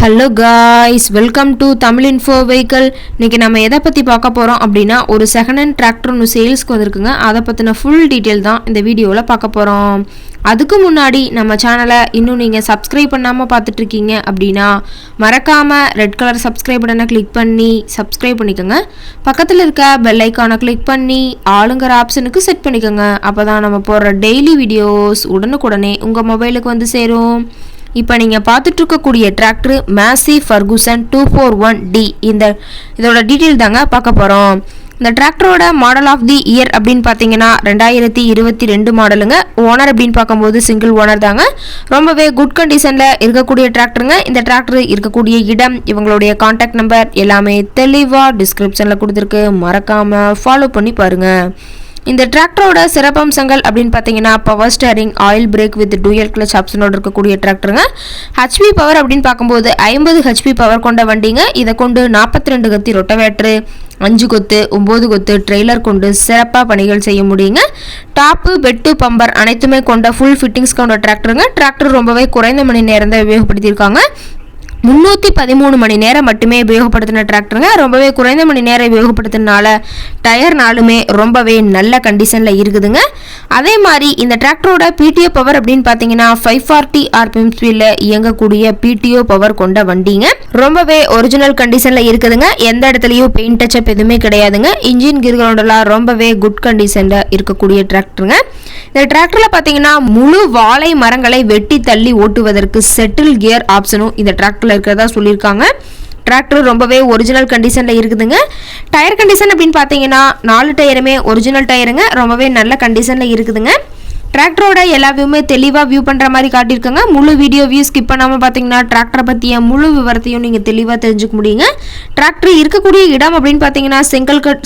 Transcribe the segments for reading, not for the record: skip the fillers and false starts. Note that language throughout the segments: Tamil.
Hello guys, welcome to Tamil info vehicle. இன்றைக்கி நம்ம எதை பற்றி பார்க்க போகிறோம் அப்படின்னா, ஒரு செகண்ட் ஹேண்ட் டிராக்டர் ஒன்று சேல்ஸ்க்கு வந்திருக்குங்க. அதை பற்றின ஃபுல் டீட்டெயில் தான் இந்த வீடியோவில் பார்க்க போகிறோம். அதுக்கு முன்னாடி நம்ம சேனலை இன்னும் நீங்கள் சப்ஸ்கிரைப் பண்ணாமல் பார்த்துட்ருக்கீங்க அப்படின்னா மறக்காமல் ரெட் கலர் சப்ஸ்கிரைப் பட்டனை கிளிக் பண்ணி சப்ஸ்கிரைப் பண்ணிக்கோங்க. பக்கத்தில் இருக்க பெல் ஐக்கானை கிளிக் பண்ணி ஆளுங்கிற ஆப்ஷனுக்கு செட் பண்ணிக்கோங்க. அப்போ தான் நம்ம போடுற டெய்லி வீடியோஸ் உடனுக்குடனே உங்கள் மொபைலுக்கு வந்து சேரும். இப்போ நீங்கள் பார்த்துட்டு இருக்கக்கூடிய டிராக்டர் மேசி ஃபர்கூசன் 241D. இதோட டீட்டெயில் தாங்க பார்க்க போகிறோம். இந்த டிராக்டரோட மாடல் ஆஃப் தி இயர் அப்படின்னு பார்த்தீங்கன்னா 2022 மாடலுங்க. ஓனர் அப்படின்னு பார்க்கும்போது சிங்கிள் ஓனர் தாங்க. ரொம்பவே குட் கண்டிஷனில் இருக்கக்கூடிய டிராக்டருங்க. இந்த டிராக்டர் இருக்கக்கூடிய இடம், இவங்களுடைய கான்டாக்ட் நம்பர் எல்லாமே தெளிவாக டிஸ்கிரிப்ஷனில் கொடுத்துருக்கு. மறக்காமல் ஃபாலோ பண்ணி பாருங்கள். இந்த டிராக்டரோட சிறப்பம்சங்கள் அப்படின்னு பார்த்தீங்கன்னா, power steering, oil brake with dual clutch ஆப்ஷனோட இருக்கக்கூடிய டிராக்டருங்க. ஹெச்பி பவர் அப்படின்னு பார்க்கும்போது 50 ஹெச்பி பவர் கொண்ட வண்டிங்க. இதை கொண்டு 42 கத்தி ரொட்டவேட்ரு, 5 கொத்து 9 கொத்து ட்ரெய்லர் கொண்டு சிறப்பாக பணிகள் செய்ய முடியுங்க. டாப்பு, பெட்டு, பம்பர் அனைத்துமே கொண்ட ஃபுல் ஃபிட்டிங்ஸ் கொண்ட டிராக்டருங்க. டிராக்டர் ரொம்பவே குறைந்த மணி நேரம் தான் உபயோகப்படுத்தியிருக்காங்க. 313 மணி நேரம் மட்டுமே உபயோகப்படுத்தின டிராக்டருங்க. ரொம்பவே குறைந்த மணி நேரம் உபயோகப்படுத்தினால டயர்னாலுமே ரொம்பவே நல்ல கண்டிஷனில் இருக்குதுங்க. அதே மாதிரி இந்த டிராக்டரோட பிடிஓ பவர் அப்படின்னு பார்த்தீங்கன்னா 540 RPM ஸ்பீடில் இயங்கக்கூடிய பிடிஓ பவர் கொண்ட வண்டிங்க. ரொம்பவே ஒரிஜினல் கண்டிஷனில் இருக்குதுங்க. எந்த இடத்துலையும் பெயிண்ட் டச்சப் எதுவுமே கிடையாதுங்க. இன்ஜின் கியர்களோடலாம் ரொம்பவே குட் கண்டிஷனில் இருக்கக்கூடிய டிராக்டருங்க. இந்த டிராக்டரில் பார்த்தீங்கன்னா முழு வாழை மரங்களை வெட்டி தள்ளி ஓட்டுவதற்கு செட்டில் கியர் ஆப்ஷனும் இந்த டிராக்டர் இருக்கிறதா சொல்லியிருக்காங்க. டிராக்டர் ரொம்பவே ஒரிஜினல் கண்டிஷனில் இருக்குதுங்க. டயர் கண்டிஷன் அப்படின்னு பார்த்தீங்கன்னா 4 டயருமே ஒரிஜினல் டயருங்க. ரொம்பவே நல்ல கண்டிஷனில் இருக்குதுங்க. டிராக்டரோட எல்லா வியூமே தெளிவாக வியூ பண்ணுற மாதிரி காட்டியிருக்காங்க. முழு வீடியோ வியூ ஸ்கிப் பண்ணாமல் பார்த்தீங்கன்னா டிராக்டரை பற்றிய முழு விவரத்தையும் நீங்கள் தெளிவாக தெரிஞ்சுக்க முடியுங்க. டிராக்டர் இருக்கக்கூடிய இடம் அப்படின்னு பார்த்தீங்கன்னா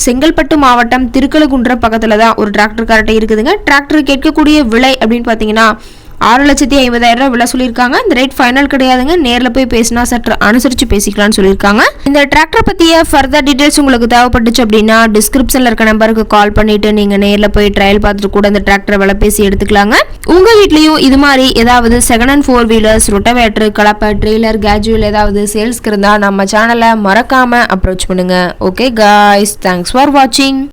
செங்கல்பட்டு மாவட்டம் திருக்கழுகுன்றம் பக்கத்தில் தான் ஒரு டிராக்டர் கரெக்டாக இருக்குதுங்க. டிராக்டர் கேட்கக்கூடிய விலை அப்படின்னு பார்த்தீங்கன்னா 6,50,000 விலை சொல்லியிருக்காங்க. இந்த ரேட் ஃபைனல் கிடையாதுங்க. நேரில் போய் பேசினா சற்று அனுசரித்து பேசிக்கலாம்னு சொல்லியிருக்காங்க. இந்த டிராக்டர் பற்றிய ஃபர்தர் டீட்டெயில்ஸ் உங்களுக்கு தேவைப்பட்டுச்சு அப்படின்னா டிஸ்கிரிப்ஷனில் இருக்க நம்பருக்கு கால் பண்ணிவிட்டு நீங்கள் நேரில் போய் ட்ரையல் பார்த்துட்டு கூட இந்த டிராக்டரை விலை பேசி எடுத்துக்கலாங்க. உங்கள் வீட்லேயும் இது மாதிரி ஏதாவது செகண்ட் ஹேண்ட் 4 வீலர்ஸ், ரொட்டவேட்ரு, கலப்பை, ட்ரெய்லர், கேஜுவல் ஏதாவது சேல்ஸ்க்கு இருந்தால் நம்ம சேனலை மறக்காமல் அப்ரோச் பண்ணுங்கள். ஓகே காய்ஸ், தேங்க்ஸ் ஃபார் வாட்சிங்.